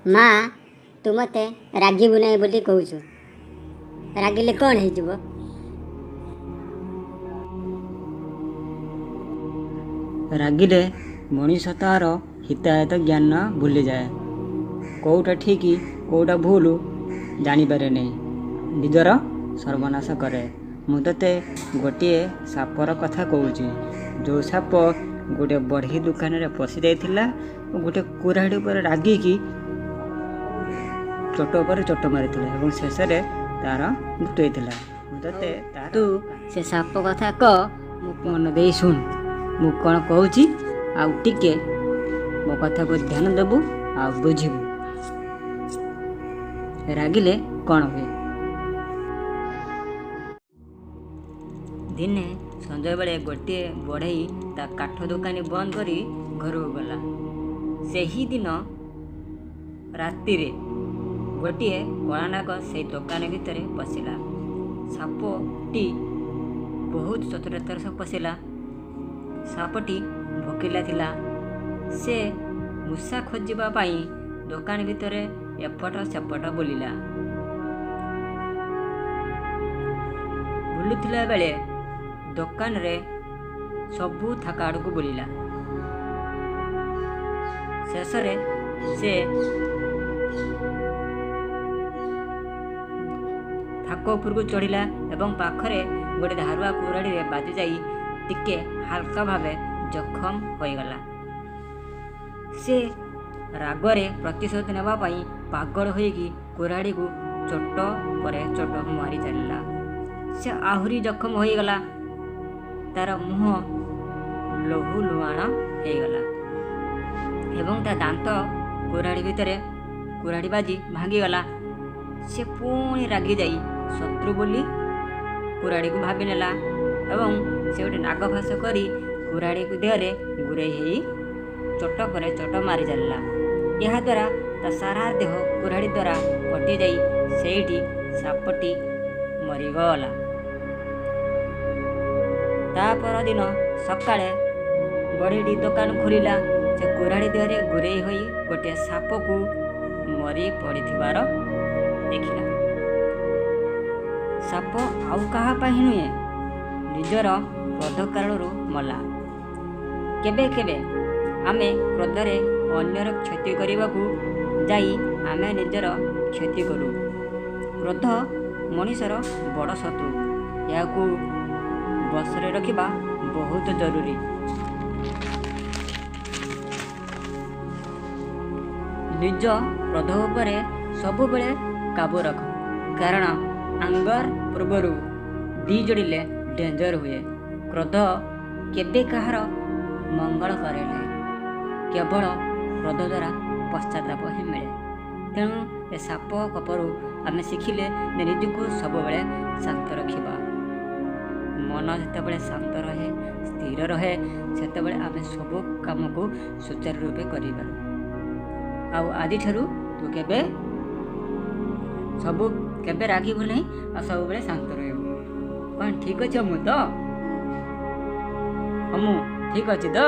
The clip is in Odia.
ମା ତୁ ମୋତେ ରାଗିବୁ ନାହିଁ ବୋଲି କହୁଛୁ। ରାଗିଲେ କ'ଣ ହେଇଯିବ? ରାଗିଲେ ମଣିଷ ତା'ର ହିତାହିତ ଜ୍ଞାନ ଭୁଲିଯାଏ। କେଉଁଟା ଠିକ୍ କେଉଁଟା ଭୁଲ ଜାଣିପାରେ ନାହିଁ, ନିଜର ସର୍ବନାଶ କରେ। ମୁଁ ତୋତେ ଗୋଟିଏ ସାପର କଥା କହୁଛି। ଯେଉଁ ସାପ ଗୋଟିଏ ବଢ଼େଇ ଦୋକାନରେ ପଶି ଯାଇଥିଲା ଓ ଗୋଟିଏ କୁରାଢ଼ୀ ଉପରେ ରାଗିକି ଚୋଟ ଉପରେ ଚୋଟ ମାରିଥିଲା ଏବଂ ଶେଷରେ ତା'ର ମୃତ୍ୟୁ ହୋଇଥିଲା। ମୁଁ ତୋତେ ତୁ ସେ ସାପ କଥା କହ, ମୁଁ ମନ ଦେଇ ଶୁଣ ମୁଁ କ'ଣ କହୁଛି, ଆଉ ଟିକେ ମୋ କଥାକୁ ଧ୍ୟାନ ଦେବୁ ଆଉ ବୁଝିବୁ। ରାଗିଲେ କ'ଣ ହୁଏ? ଦିନେ ସଞ୍ଜବେଳେ ଗୋଟିଏ ବଢ଼େଇ ତା କାଠ ଦୋକାନୀ ବନ୍ଦ କରି ଘରକୁ ଗଲା। ସେହିଦିନ ରାତିରେ ଗୋଟିଏ କଳାନାଗ ସେଇ ଦୋକାନ ଭିତରେ ପଶିଲା। ସାପଟି ବହୁତ ଚତୁରତାର ସହ ପଶିଲା। ସାପଟି ଭୋକିଲା ଥିଲା। ସେ ମୂଷା ଖୋଜିବା ପାଇଁ ଦୋକାନ ଭିତରେ ଏପଟ ସେପଟ ବୁଲିଲା। ବୁଲୁଥିଲା ବେଳେ ଦୋକାନରେ ସବୁ ଥାକ ଆଡ଼କୁ ବୁଲିଲା। ଶେଷରେ ସେ ଥାକ ଉପରକୁ ଚଢ଼ିଲା ଏବଂ ପାଖରେ ଗୋଟେ ଧାରୁଆ କୁରାଢ଼ୀରେ ବାଜି ଯାଇ ଟିକେ ହାଲକା ଭାବେ ଜଖମ ହୋଇଗଲା। ସେ ରାଗରେ ପ୍ରତିଶୋଧ ନେବା ପାଇଁ ପାଗଳ ହୋଇକି କୁରାଢ଼ୀକୁ ଚୋଟ ପରେ ଚୋଟ ମାରି ଚାଲିଲା। ସେ ଆହୁରି ଜଖମ ହୋଇଗଲା। ତାର ମୁହଁ ଲହୁ ଲୁହାଣ ହୋଇଗଲା ଏବଂ ତା ଦାନ୍ତ କୁରାଢ଼ୀ ଭିତରେ କୁରାଢ଼ୀ ବାଜି ଭାଙ୍ଗିଗଲା। ସେ ପୁଣି ରାଗି ଯାଇ ଶତ୍ରୁ ବୋଲି କୁରାଢ଼ୀକୁ ଭାବି ନେଲା ଏବଂ ସେ ଗୋଟେ ନାଗ ଫାସ କରି କୁରାଢ଼ୀକୁ ଦେହରେ ଗୁରେଇ ହେଇ ଚୋଟ ପରେ ଚୋଟ ମାରି ଚାଲିଲା। ଏହାଦ୍ୱାରା ତା ସାରା ଦେହ କୁରାଢ଼ୀ ଦ୍ୱାରା କଟିଯାଇ ସେଇଠି ସାପଟି ମରିଗଲା। ତା ପରଦିନ ସକାଳେ ବଢ଼େଇଟି ଦୋକାନ ଖୋଲିଲା। ସେ କୁରାଢ଼ୀ ଦେହରେ ଗୁରେଇ ହୋଇ ଗୋଟିଏ ସାପକୁ ମରି ପଡ଼ିଥିବାର ଦେଖିଲା। ସାପ ଆଉ କାହା ପାଇଁ ନୁହେଁ, ନିଜର କ୍ରୋଧ କାରଣରୁ ମଲା। କେବେ କେବେ ଆମେ କ୍ରୋଧରେ ଅନ୍ୟର କ୍ଷତି କରିବାକୁ ଯାଇ ଆମେ ନିଜର କ୍ଷତି କରୁ। କ୍ରୋଧ ମଣିଷର ବଡ଼ ଶତ୍ରୁ। ଏହାକୁ ବଶରେ ରଖିବା ବହୁତ ଜରୁରୀ। ନିଜ କ୍ରୋଧ ଉପରେ ସବୁବେଳେ କାବୁ ରଖ, କାରଣ ଆଙ୍ଗର ପୂର୍ବରୁ ଦି ଯୋଡ଼ିଲେ ଡେଞ୍ଜର ହୁଏ। କ୍ରୋଧ କେବେ କାହାର ମଙ୍ଗଳ କରେ ନାହିଁ, କେବଳ କ୍ରୋଧ ଦ୍ୱାରା ପଶ୍ଚାତାପ ହିଁ ମିଳେ। ତେଣୁ ଏ ସାପ କପରୁ ଆମେ ଶିଖିଲେ ଯେ ନିଜକୁ ସବୁବେଳେ ଶାନ୍ତ ରଖିବା। ମନ ଯେତେବେଳେ ଶାନ୍ତ ରହେ, ସ୍ଥିର ରହେ, ସେତେବେଳେ ଆମେ ସବୁ କାମକୁ ସୁଚାରୁ ରୂପେ କରିପାରୁ। ଆଉ ଆଜିଠାରୁ ତୁ କେବେ ରାଗିବୁ ନାହିଁ ଆଉ ସବୁବେଳେ ଶାନ୍ତ ରହିବୁ। କ'ଣ ଠିକ୍ ଅଛି ଅମୁ? ତ ଅମୁ ଠିକ୍ ଅଛି ତ?